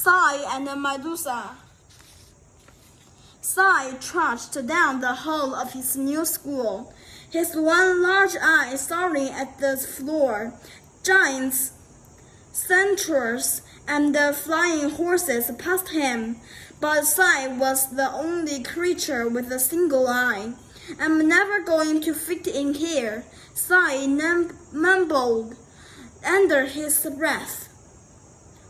Sai and Medusa. Sai trudged down the hall of his new school, his one large eye staring at the floor. Giants, centaurs, and the flying horses passed him, but Sai was the only creature with a single eye. "I'm never going to fit in here," Sai mumbled under his breath.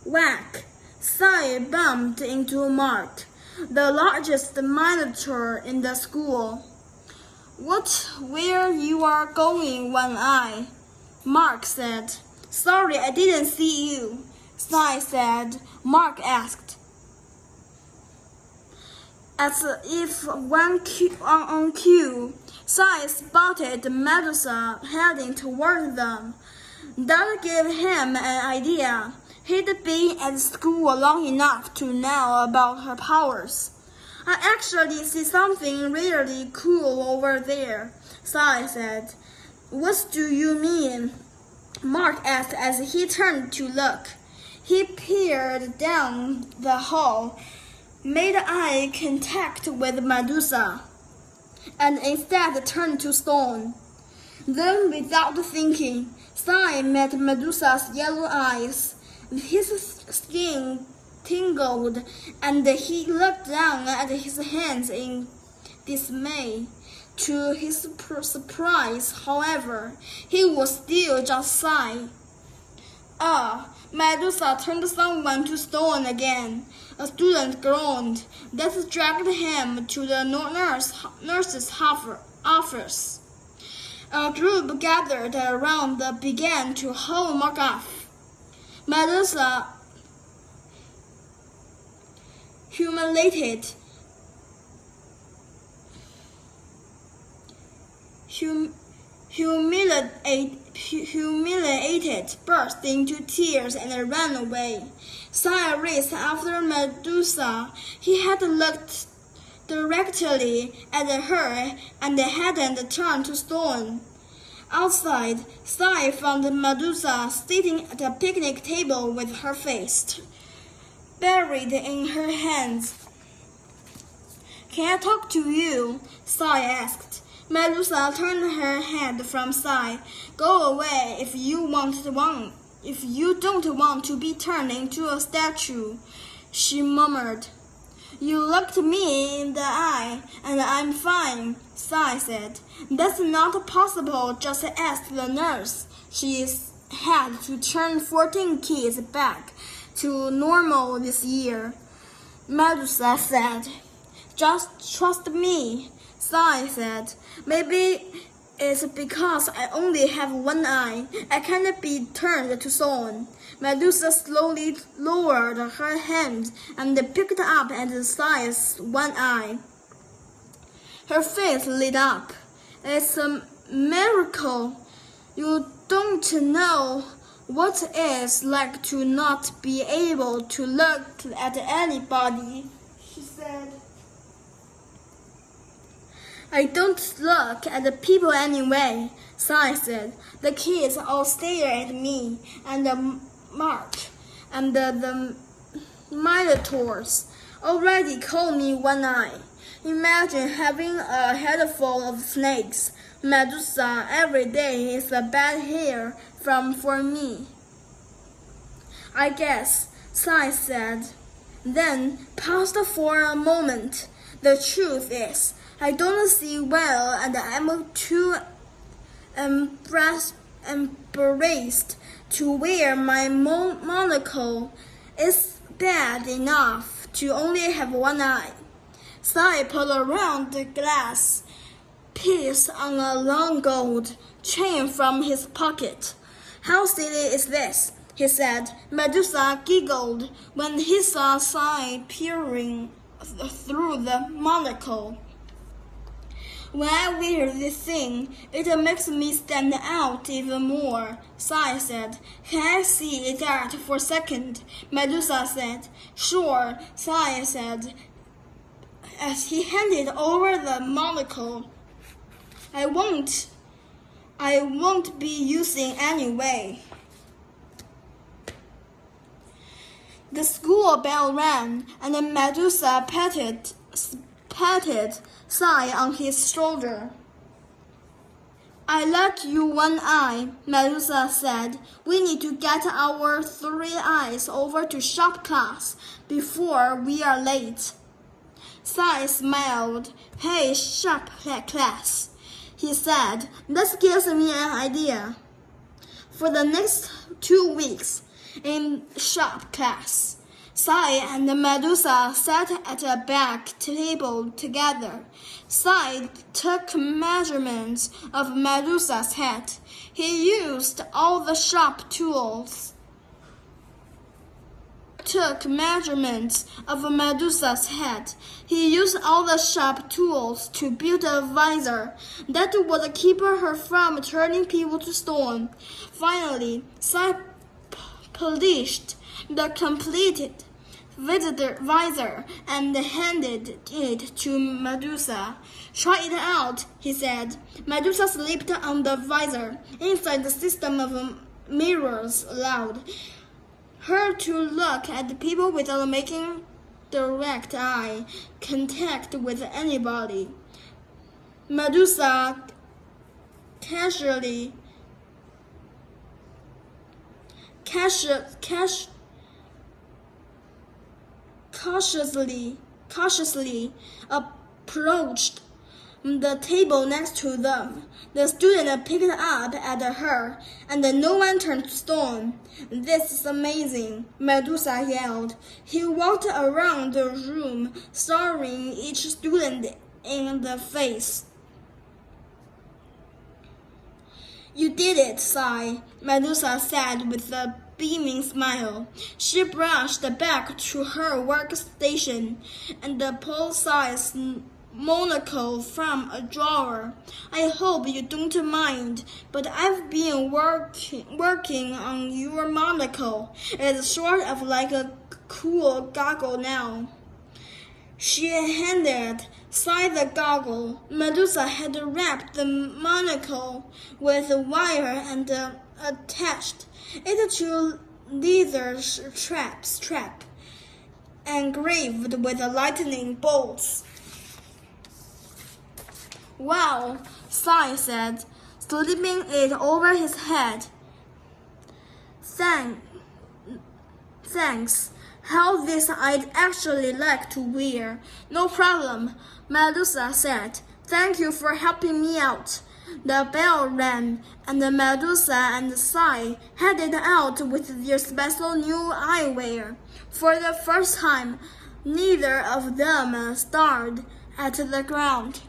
Whack! Sai bumped into Mark, the largest minotaur in the school. "Watch where you are going, One Eye," Mark said. "Sorry, I didn't see you," Sai said. Mark asked, as if on cue. Sai spotted Medusa heading toward them. That gave him an idea. He'd been at school long enough to know about her powers. "I actually see something really cool over there," Sai said. "What do you mean?" Mark asked as he turned to look. He peered down the hall, made eye contact with Medusa, and instead turned to stone. Then, without thinking, Sai met Medusa's yellow eyes. His skin tingled, and he looked down at his hands in dismay. To his surprise, however, he was still just Sai. Medusa turned someone to stone again," a student groaned. That dragged him to the nurse's office. A group gathered around began to haul Mark off. Medusa, humiliated, burst into tears and ran away. Sai raced after Medusa. He had looked directly at her and hadn't turned to stone. Outside, Sai found Medusa sitting at a picnic table with her face buried in her hands. "Can I talk to you?" Sai asked. Medusa turned her head from Sai. "Go away if you don't want to be turned into a statue," she murmured. "You looked me in the eye, and I'm fine," Sai said. "That's not possible, just ask the nurse. She's had to turn 14 kids back to normal this year," Medusa said. "Just trust me," Sai said. "Maybe it's because I only have one eye. I can't be turned to stone." Medusa slowly lowered her hand and picked up at Sai's one eye. Her face lit up. "It's a miracle. You don't know what it's like to not be able to look at anybody," she said. "I don't look at the people anyway," Sai said. "The kids all stare at me and Mark, and the minotaurs already call me One Eye. Imagine having a head full of snakes. Medusa, every day is a bad hair for me." "I guess," Sai said, then paused for a moment. "The truth is, I don't see well, and I'm too embarrassed to wear my monocle. It's bad enough to only have one eye." Sai pulled a round glass piece on a long gold chain from his pocket. "How silly is this?" he said. Medusa giggled when he saw Sai peering through the monocle. "When I wear this thing, it makes me stand out even more," Sai said. "Can I see that for a second?" Medusa said. "Sure," Sai said, as he handed over the monocle. I won't be using anyway." The school bell rang, and the medusa patted Sai on his shoulder. I like you one eye, Medusa said. We need to get our 3 eyes over to shop class before we are late. Sai smiled. Hey, shop class, he said. That gives me an idea. For the next 2 weeks in shop class, Sai and the Medusa sat at a back table together. Sai took measurements of Medusa's head. He used all the sharp tools. To build a visor that would keep her from turning people to stone. Finally, Sai polished the completed visor and handed it to Medusa. Try it out, he said. Medusa slipped on the visor. Inside, the system of mirrors allowed her to look at the people without making direct eye contact with anybody. Medusa cautiously approached the table next to them. The student picked up at her, and no one turned to stone. This is amazing, Medusa yelled. He walked around the room, staring each student in the face. You did it, Sai, Medusa said with a beaming smile. She brushed back to her workstation and pulled Sai's monocle from a drawer. I hope you don't mind, but I've been working on your monocle. It's sort of like a cool goggle now. She handed Sai the goggle. Medusa had wrapped the monocle with a wire and attached it to leather strap engraved with lightning bolts. Wow, Sai said, slipping it over his head. Thanks. How this I'd actually like to wear. No problem, Medusa said. Thank you for helping me out. The bell rang, and the Medusa and Sai headed out with their special new eyewear. For the first time, neither of them stared at the ground.